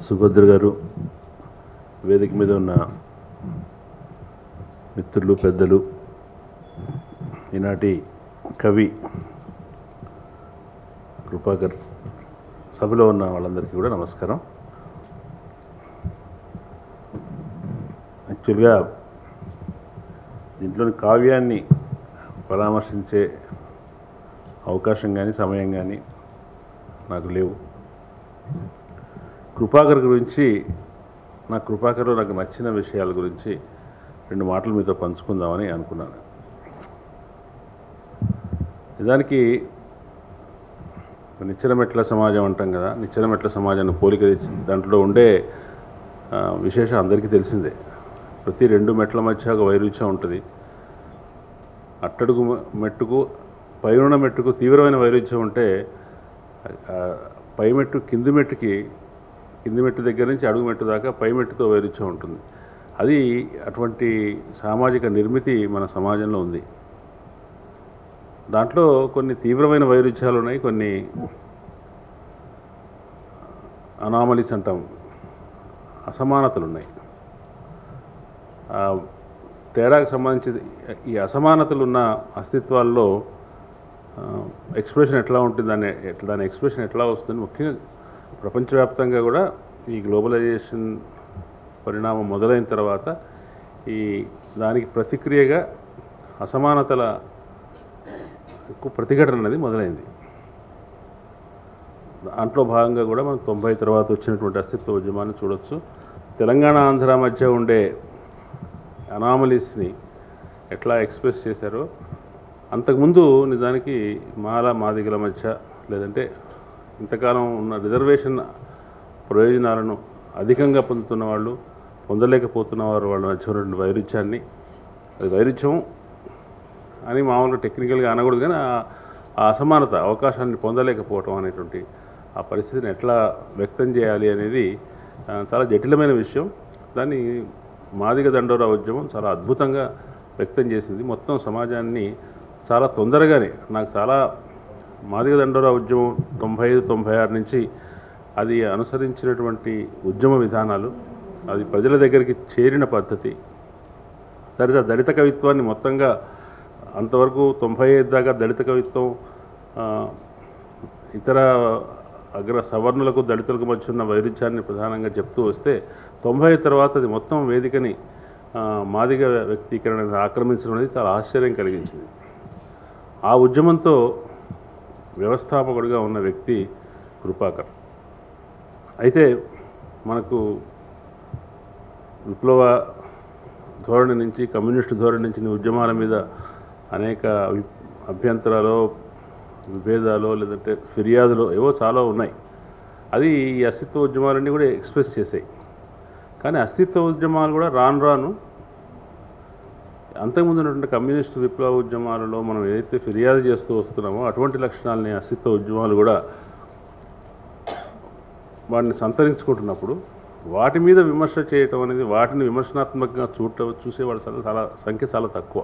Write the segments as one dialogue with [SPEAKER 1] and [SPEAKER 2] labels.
[SPEAKER 1] సుభద్ర గారు, వేదిక మీద ఉన్న మిత్రులు, పెద్దలు, ఈనాటి కవి కృపాకర్, సభలో ఉన్న వాళ్ళందరికీ కూడా నమస్కారం. యాక్చువల్గా దీంట్లోని కావ్యాన్ని పరామర్శించే అవకాశం కానీ సమయం కానీ నాకు లేవు. కృపాకర్ గురించి, కృపాకర్లో నాకు నచ్చిన విషయాల గురించి 2 మాటలు మీతో పంచుకుందామని అనుకున్నాను. నిజానికి నిచ్చెన మెట్ల సమాజం అంటాం కదా, నిచ్చెన మెట్ల సమాజాన్ని పోలిక దాంట్లో ఉండే విశేషం అందరికీ తెలిసిందే. ప్రతి 2 మెట్ల మధ్య ఒక వైరుధ్యం ఉంటుంది. అట్టడుగు మెట్టుకు పైన మెట్టుకు తీవ్రమైన వైరుధ్యం ఉంటే పై మెట్టు కింది మెట్టు దగ్గర నుంచి అడుగు మెట్టు దాకా పై మెట్టుతో వైరుధ్యం ఉంటుంది. అది అటువంటి సామాజిక నిర్మితి మన సమాజంలో ఉంది. దాంట్లో కొన్ని తీవ్రమైన వైరుధ్యాలు ఉన్నాయి, కొన్ని అనామలీస్ అంటాం, అసమానతలు ఉన్నాయి. తేడాకు సంబంధించి ఈ అసమానతలు ఉన్న అస్తిత్వాల్లో ఎక్స్ప్రెషన్ ఎట్లా ఉంటుంది, దాని ఎక్స్ప్రెషన్ ఎట్లా వస్తుంది, ముఖ్యంగా ప్రపంచవ్యాప్తంగా కూడా ఈ గ్లోబలైజేషన్ పరిణామం మొదలైన తర్వాత దానికి ప్రతిక్రియగా అసమానతల ఎక్కువ ప్రతిఘటన అనేది మొదలైంది. దాంట్లో భాగంగా కూడా మనం 90 తర్వాత వచ్చినటువంటి అస్తిత్వ ఉద్యమాన్ని చూడొచ్చు. తెలంగాణ, ఆంధ్ర మధ్య ఉండే అనామలీస్ని ఎట్లా ఎక్స్ప్రెస్ చేశారో, అంతకుముందు నిజానికి మాదిగల మధ్య, లేదంటే ఇంతకాలం ఉన్న రిజర్వేషన్ ప్రయోజనాలను అధికంగా పొందుతున్న వాళ్ళు, పొందలేకపోతున్న వాళ్ళ మధ్య ఉన్నటువంటి వైరుధ్యాన్ని, అది వైరుధ్యం అని మామూలుగా టెక్నికల్గా అనకూడదు, కానీ ఆ అసమానత, అవకాశాన్ని పొందలేకపోవటం అనేటువంటి ఆ పరిస్థితిని ఎట్లా వ్యక్తం చేయాలి అనేది చాలా జటిలమైన విషయం. దాన్ని మాదిగ దండోరా ఉద్యమం చాలా అద్భుతంగా వ్యక్తం చేసింది. మొత్తం సమాజాన్ని చాలా తొందరగానే, నాకు చాలా మాదిగ దండోరా ఉద్యమం 95-96 నుంచి అది అనుసరించినటువంటి ఉద్యమ విధానాలు, అది ప్రజల దగ్గరికి చేరిన పద్ధతి, దళిత కవిత్వాన్ని మొత్తంగా అంతవరకు 95 దాకా దళిత కవిత్వం ఇతర అగ్ర సవర్ణులకు దళితులకు మధ్య ఉన్న వైరుధ్యాన్ని ప్రధానంగా చెప్తూ వస్తే 90 తర్వాత అది మొత్తం వేదికని మాదిగ వ్యక్తీకరణ ఆక్రమించడం అనేది చాలా ఆశ్చర్యం కలిగించింది. ఆ ఉద్యమంతో వ్యవస్థాపకుడిగా ఉన్న వ్యక్తి కృపాకర్. అయితే మనకు విప్లవ ధోరణి నుంచి, కమ్యూనిస్టు ధోరణి నుంచి ఉద్యమాల మీద అనేక అభ్యంతరాలు, విభేదాలు, లేదంటే ఫిర్యాదులు ఏవో చాలా ఉన్నాయి. అది ఈ అస్తిత్వ ఉద్యమాలన్నీ కూడా ఎక్స్ప్రెస్ చేశాయి. కానీ అస్తిత్వ ఉద్యమాలు కూడా రాను అంతకుముందు ఉన్నటువంటి కమ్యూనిస్టు విప్లవ ఉద్యమాలలో మనం ఏదైతే ఫిర్యాదు చేస్తూ వస్తున్నామో అటువంటి లక్షణాలని అస్తిత్వ ఉద్యమాలు కూడా వాటిని సంతరించుకుంటున్నప్పుడు వాటి మీద విమర్శ చేయటం అనేది, వాటిని విమర్శనాత్మకంగా చూసేవాడు సంఖ్య చాలా తక్కువ.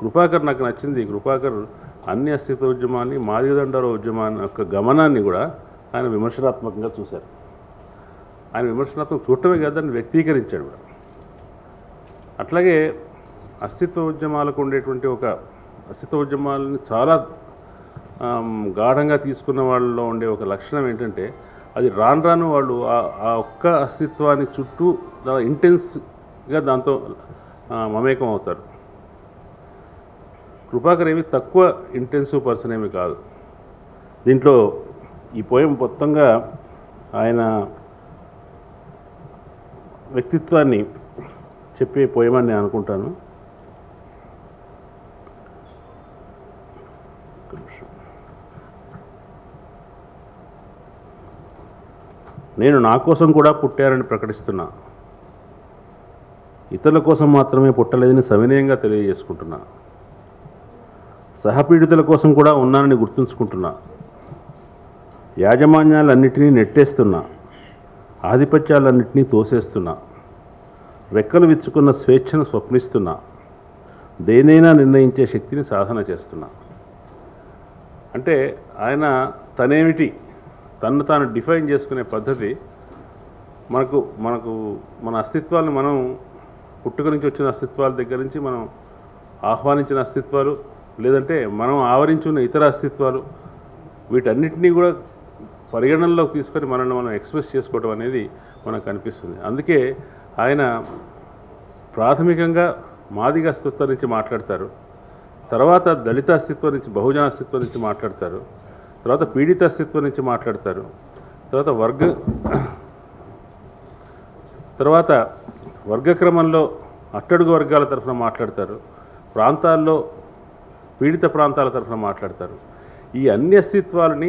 [SPEAKER 1] కృపాకర్ నాకు నచ్చింది. కృపాకర్ అన్ని అస్తిత్వ ఉద్యమాన్ని, మాదిగ దండోరా ఉద్యమాన్ని యొక్క గమనాన్ని కూడా ఆయన విమర్శనాత్మకంగా చూశారు. ఆయన విమర్శనాత్మకం చూడటమే కాదు, దాన్ని వ్యక్తీకరించాడు కూడా. అట్లాగే అస్తిత్వ ఉద్యమాలకు ఉండేటువంటి అస్తిత్వ ఉద్యమాలని చాలా గాఢంగా తీసుకున్న వాళ్ళలో ఉండే ఒక లక్షణం ఏంటంటే, అది రాను వాళ్ళు ఆ ఒక్క అస్తిత్వాన్ని చుట్టూ చాలా ఇంటెన్స్గా దాంతో మమేకం అవుతారు. కృపాకర్ ఏమి తక్కువ ఇంటెన్సివ్ పర్సన్ ఏమి కాదు. దీంట్లో ఈ పోయం మొత్తంగా ఆయన వ్యక్తిత్వాన్ని చెప్పే పోయమని నేను అనుకుంటాను. నేను నా కోసం కూడా పుట్టారని ప్రకటిస్తున్నా, ఇతరుల కోసం మాత్రమే పుట్టలేదని సవినయంగా తెలియజేసుకుంటున్నా, సహపీడితుల కోసం కూడా ఉన్నానని గుర్తుంచుకుంటున్నా, యాజమాన్యాలన్నింటినీ నెట్టేస్తున్నా, ఆధిపత్యాలన్నింటినీ తోసేస్తున్నా, రెక్కలు విచ్చుకున్న స్వేచ్ఛను స్వప్నిస్తున్నా, దేనైనా నిర్ణయించే శక్తిని సాధన చేస్తున్నా. అంటే ఆయన తనేమిటి, తను తాను డిఫైన్ చేసుకునే పద్ధతి మనకు మనకు మన అస్తిత్వాన్ని మనం పుట్టుక నుంచి వచ్చిన అస్తిత్వాల దగ్గర నుంచి మనం ఆహ్వానించిన అస్తిత్వాలు లేదంటే మనం ఆవరించున్న ఇతర అస్తిత్వాలు వీటన్నిటినీ కూడా పరిగణనలోకి తీసుకొని మనల్ని మనం ఎక్స్ప్రెస్ చేసుకోవడం అనేది మనకు కనిపిస్తుంది. అందుకే ఆయన ప్రాథమికంగా మాదిగ అస్తిత్వం నుంచి మాట్లాడతారు, తర్వాత దళిత అస్తిత్వం నుంచి బహుజన అస్తిత్వం నుంచి మాట్లాడతారు, తర్వాత పీడిత అస్తిత్వం నుంచి మాట్లాడతారు, తర్వాత వర్గక్రమంలో అట్టడుగు వర్గాల తరఫున మాట్లాడతారు, ప్రాంతాల్లో పీడిత ప్రాంతాల తరఫున మాట్లాడతారు. ఈ అన్ని అస్తిత్వాలని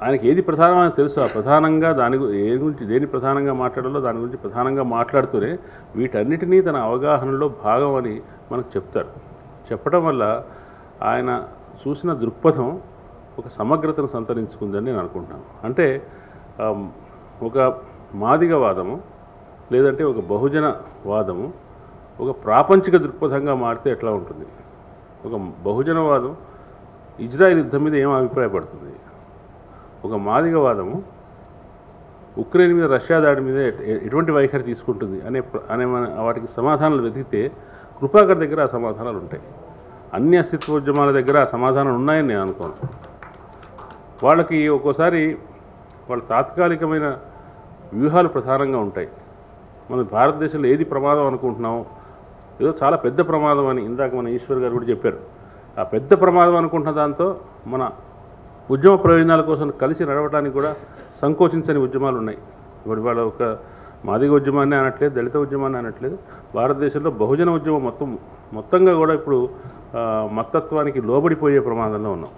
[SPEAKER 1] ఆయనకి ఏది ప్రధానమని తెలుసు, ఆ ప్రధానంగా దేని ప్రధానంగా మాట్లాడాలో దాని గురించి ప్రధానంగా మాట్లాడుతూనే వీటన్నిటినీ తన అవగాహనలో భాగం అని మనకు చెప్తారు. చెప్పడం వల్ల ఆయన చూసిన దృక్పథం ఒక సమగ్రతను సంతరించుకుందని నేను అనుకుంటున్నాను. అంటే ఒక మాదిగ వాదము లేదంటే ఒక బహుజన వాదము ఒక ప్రాపంచిక దృక్పథంగా మారితే ఎట్లా ఉంటుంది? ఒక బహుజనవాదం ఇజ్రాయెల్ యుద్ధం మీద ఏం అభిప్రాయపడుతుంది? ఒక మాదిగ వాదము ఉక్రెయిన్ మీద రష్యా దాడి మీద ఎటువంటి వైఖరి తీసుకుంటుంది అనే వాటికి సమాధానాలు వెతికితే కృపాకర్ దగ్గర ఆ సమాధానాలు ఉంటాయి. అన్ని అస్తిత్వోద్యమాల దగ్గర ఆ సమాధానాలు ఉన్నాయని నేను అనుకోను. వాళ్ళకి ఒక్కోసారి వాళ్ళ తాత్కాలికమైన వ్యూహాలు ప్రధానంగా ఉంటాయి. మన భారతదేశంలో ఏది ప్రమాదం అనుకుంటున్నామో ఏదో చాలా పెద్ద ప్రమాదం అని ఇందాక మన ఈశ్వర్ గారు కూడా చెప్పారు. ఆ పెద్ద ప్రమాదం అనుకుంటున్న దాంతో మన ఉద్యమ ప్రయోజనాల కోసం కలిసి నడవడానికి కూడా సంకోచించని ఉద్యమాలు ఉన్నాయి. ఇప్పుడు వాళ్ళ ఒక మాదిగ ఉద్యమాన్ని అనట్లేదు, దళిత ఉద్యమాన్ని అనట్లేదు, భారతదేశంలో బహుజన ఉద్యమం మొత్తంగా కూడా ఇప్పుడు మతత్వానికి లోబడిపోయే ప్రమాదంలో ఉన్నాం.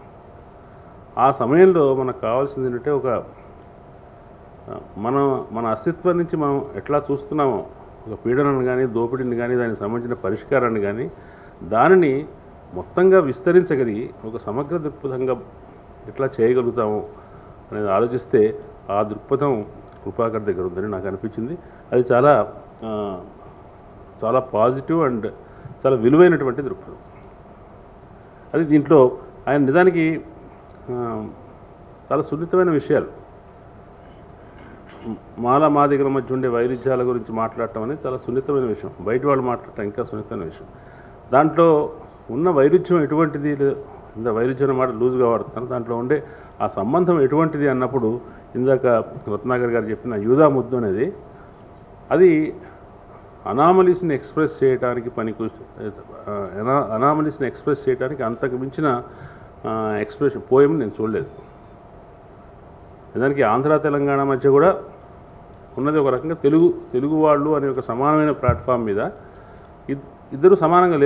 [SPEAKER 1] ఆ సమయంలో మనకు కావాల్సింది ఏంటంటే మన అస్తిత్వం నుంచి మనం ఎట్లా చూస్తున్నామో ఒక పీడనను కానీ దోపిడీని కానీ దానికి సంబంధించిన పరిష్కారాన్ని కానీ దానిని మొత్తంగా విస్తరించగలిగి ఒక సమగ్ర దృక్పథంగా ఎట్లా చేయగలుగుతాము అనేది ఆలోచిస్తే ఆ దృక్పథం కృపాకర్ దగ్గర ఉందని నాకు అనిపించింది. అది చాలా చాలా పాజిటివ్ అండ్ చాలా విలువైనటువంటి దృక్పథం. అది దీంట్లో ఆయన నిజానికి చాలా సున్నితమైన విషయాలు, మాదిగల మధ్య ఉండే వైరుధ్యాల గురించి మాట్లాడటం అనేది చాలా సున్నితమైన విషయం. బయట వాళ్ళు మాట్లాడటం ఇంకా సున్నితమైన విషయం. దాంట్లో ఉన్న వైరుధ్యం ఎటువంటిది, ఇంత వైరుధ్యం మాట లూజ్గా వాడుతాను, దాంట్లో ఉండే ఆ సంబంధం ఎటువంటిది అన్నప్పుడు ఇందాక రత్నాకర్ గారు చెప్పిన యూదా ముద్దు అనేది అది అనామలీస్ని ఎక్స్ప్రెస్ చేయడానికి అనామలీస్ని ఎక్స్ప్రెస్ చేయడానికి అంతకు మించిన ఎక్స్ప్రెషన్ పోయం నేను చూడలేదు. దానికి ఆంధ్ర తెలంగాణ మధ్య కూడా ఉన్నది ఒక రకంగా తెలుగు వాళ్ళు అనే ఒక సమానమైన ప్లాట్ఫామ్ మీద ఇద్దరు సమానంగా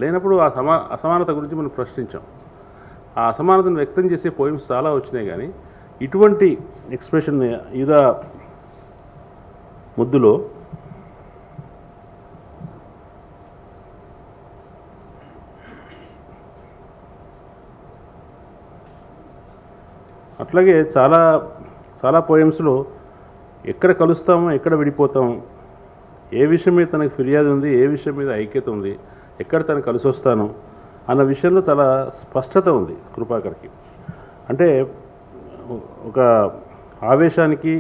[SPEAKER 1] లేనప్పుడు ఆ అసమానత గురించి మనం ప్రశ్నించాం. ఆ అసమానతను వ్యక్తం చేసే పోయిమ్స్ చాలా వచ్చినాయి, కానీ ఇటువంటి ఎక్స్ప్రెషన్ యూదా ముద్దులో అట్లాగే చాలా చాలా పోయమ్స్లో ఎక్కడ కలుస్తామో ఎక్కడ విడిపోతాము, ఏ విషయం మీద తనకు ఫిర్యాదు ఉంది, ఏ విషయం మీద ఐక్యత ఉంది, ఎక్కడ తను కలిసి వస్తాను అన్న విషయంలో చాలా స్పష్టత ఉంది కృపాకర్కి. అంటే ఒక ఆవేశానికి,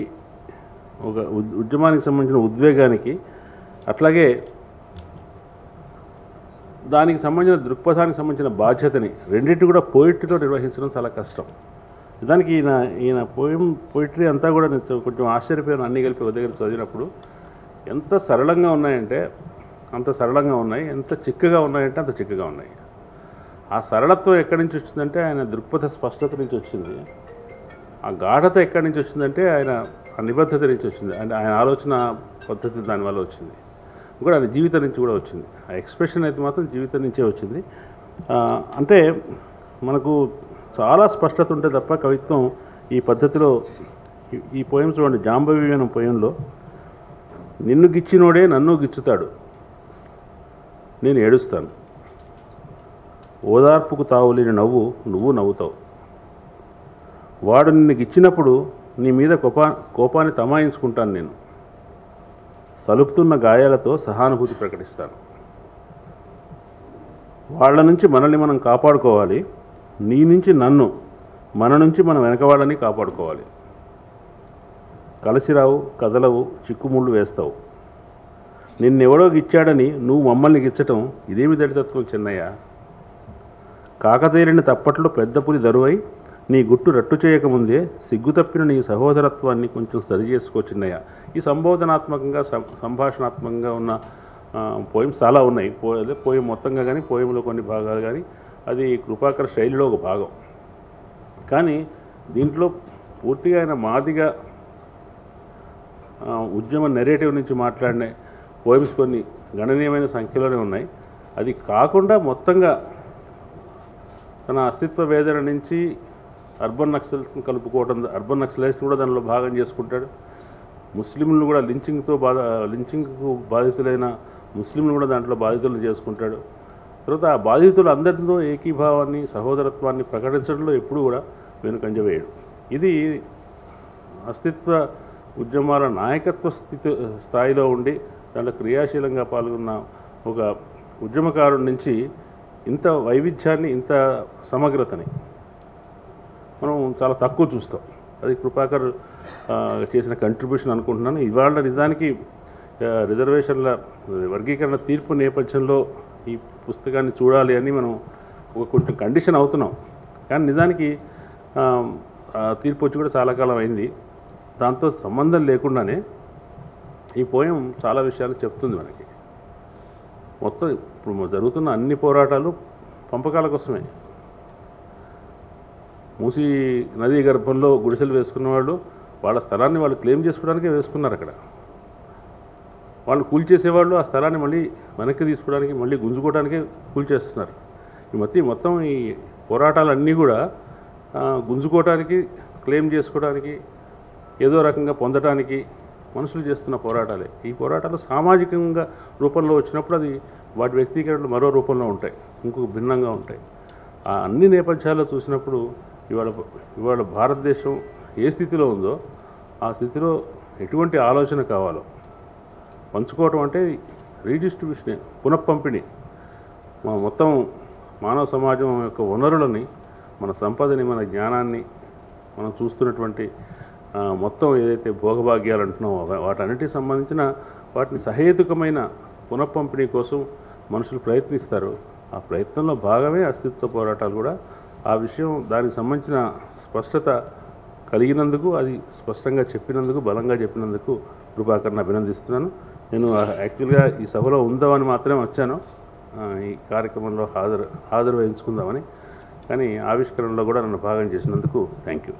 [SPEAKER 1] ఒక ఉద్యమానికి సంబంధించిన ఉద్వేగానికి, అట్లాగే దానికి సంబంధించిన దృక్పథానికి సంబంధించిన బాధ్యతని రెండింటి కూడా పోయిట్రీలో నిర్వహించడం చాలా కష్టం. దానికి ఈయన పోయిట్రీ అంతా కూడా కొంచెం ఆశ్చర్యపోయిన అన్నీ కలిపి ఒక దగ్గర చదివినప్పుడు ఎంత సరళంగా ఉన్నాయంటే అంత సరళంగా ఉన్నాయి, ఎంత చిక్కగా ఉన్నాయంటే అంత చిక్కగా ఉన్నాయి. ఆ సరళత్వం ఎక్కడి నుంచి వచ్చిందంటే ఆయన దృక్పథ స్పష్టత నుంచి వచ్చింది. ఆ గాఢత ఎక్కడి నుంచి వచ్చిందంటే ఆయన ఆ నిబద్ధత నుంచి వచ్చింది. అంటే ఆయన ఆలోచన పద్ధతి దానివల్ల వచ్చింది, కూడా ఆయన జీవితం నుంచి కూడా వచ్చింది. ఆ ఎక్స్ప్రెషన్ అయితే మాత్రం జీవితం నుంచే వచ్చింది. అంటే మనకు చాలా స్పష్టత ఉంటే తప్ప కవిత్వం ఈ పద్ధతిలో ఈ పోయం చూడండి. జాంబవి అనే పోయంలో నిన్ను గిచ్చినోడే నన్ను గిచ్చుతాడు, నేను ఏడుస్తాను, ఓదార్పుకు తావులేని నవ్వు నువ్వు నవ్వుతావు, వాడు నిన్ను గిచ్చినప్పుడు నీ మీద కోపాన్ని తమాయించుకుంటాను, నేను సలుపుతున్న గాయాలతో సహానుభూతి ప్రకటిస్తాను, వాళ్ళ నుంచి మనల్ని మనం కాపాడుకోవాలి, నీ నుంచి నన్ను మన నుంచి మనం వెనకవాడని కాపాడుకోవాలి. కలిసిరావు, కదలవు, చిక్కుముళ్ళు వేస్తావు. నిన్నెవడో గిచ్చాడని నువ్వు మమ్మల్ని గిచ్చటం ఇదేమి దళితత్వం చిన్నయ్య? కాకతేరిన తప్పట్లో పెద్ద పులి దరువై నీ గుట్టు రట్టు చేయకముందే సిగ్గు తప్పిన నీ సహోదరత్వాన్ని కొంచెం సరిచేసుకో చిన్నయ్య. ఈ సంబోధనాత్మకంగా సంభాషణాత్మకంగా ఉన్న పోయిమ్స్ చాలా ఉన్నాయి. పోయం మొత్తంగా కానీ, పోయంలో కొన్ని భాగాలు కానీ, అది కృపాకర్ శైలిలో ఒక భాగం. కానీ దీంట్లో పూర్తిగా ఆయన మాదిగా ఉద్యమ నెరేటివ్ నుంచి మాట్లాడిన పోయిమ్స్ కొన్ని గణనీయమైన సంఖ్యలోనే ఉన్నాయి. అది కాకుండా మొత్తంగా తన అస్తిత్వ వేదన నుంచి అర్బన్ నక్సల్స్ని కలుపుకోవడం, అర్బన్ నక్సలైట్స్ కూడా దానిలో భాగం చేసుకుంటాడు. ముస్లింలను కూడా లించింగ్కు బాధితులైన ముస్లింలు కూడా దాంట్లో బాధితులను చేసుకుంటాడు. తర్వాత ఆ బాధితులు అందరితో ఏకీభావాన్ని, సహోదరత్వాన్ని ప్రకటించడంలో ఎప్పుడూ కూడా వెనుకంజ వేయడు. ఇది అస్తిత్వ ఉద్యమాల నాయకత్వ స్థాయిలో ఉండి దాంట్లో క్రియాశీలంగా పాల్గొన్న ఒక ఉద్యమకారుడి నుంచి ఇంత వైవిధ్యాన్ని, ఇంత సమగ్రతని మనం చాలా తక్కువ చూస్తాం. అది కృపాకర్ చేసిన కంట్రిబ్యూషన్ అనుకుంటున్నాను. ఇవాళ నిజానికి రిజర్వేషన్ల వర్గీకరణ తీర్పు నేపథ్యంలో ఈ పుస్తకాన్ని చూడాలి అని మనం కొంచెం కండిషన్ అవుతున్నాం. కానీ నిజానికి తీర్పు వచ్చి కూడా చాలా కాలం అయింది. దాంతో సంబంధం లేకుండానే ఈ పోయం చాలా విషయాలు చెప్తుంది మనకి. మొత్తం ఇప్పుడు జరుగుతున్న అన్ని పోరాటాలు పంపకాల కోసమే. మూసీ నదీ గర్భంలో గుడిసెలు వేసుకున్న వాళ్ళు వాళ్ళ స్థలాన్ని వాళ్ళు క్లెయిమ్ చేసుకోవడానికే వేసుకున్నారు. అక్కడ వాళ్ళు కూల్చేసేవాళ్ళు ఆ స్థలాన్ని మళ్ళీ వెనక్కి తీసుకోవడానికి, మళ్ళీ గుంజుకోవడానికే కూల్చేస్తున్నారు. మొత్తం ఈ పోరాటాలన్నీ కూడా గుంజుకోవడానికి, క్లెయిమ్ చేసుకోవడానికి, ఏదో రకంగా పొందడానికి మనుషులు చేస్తున్న పోరాటాలే. ఈ పోరాటాలు సామాజికంగా రూపంలో వచ్చినప్పుడు అది వాటి వ్యక్తీకరణలు మరో రూపంలో ఉంటాయి, ఇంకొక భిన్నంగా ఉంటాయి. ఆ అన్ని నేపథ్యాల్లో చూసినప్పుడు ఇవాళ భారతదేశం ఏ స్థితిలో ఉందో ఆ స్థితిలో ఎటువంటి ఆలోచన కావాలో పంచుకోవటం అంటే రీడిస్ట్రిబ్యూషన్, పునఃపంపిణీ. మొత్తం మానవ సమాజం యొక్క వనరులని, మన సంపదని, మన జ్ఞానాన్ని, మనం చూస్తున్నటువంటి మొత్తం ఏదైతే భోగభాగ్యాలు అంటున్నామో వాటన్నిటికి సంబంధించిన వాటిని సహేతుకమైన పునఃపంపిణీ కోసం మనుషులు ప్రయత్నిస్తారు. ఆ ప్రయత్నంలో భాగమే అస్తిత్వ పోరాటాలు కూడా. ఆ విషయం, దానికి సంబంధించిన స్పష్టత కలిగినందుకు, అది స్పష్టంగా చెప్పినందుకు, బలంగా చెప్పినందుకు కృపాకర్ని అభినందిస్తున్నాను. నేను యాక్చువల్గా ఈ సభలో ఉందామని మాత్రమే వచ్చాను, ఈ కార్యక్రమంలో హాజరు వహించుకుందామని. కానీ ఆవిష్కరణలో కూడా నన్ను భాగం చేసినందుకు థ్యాంక్ యూ.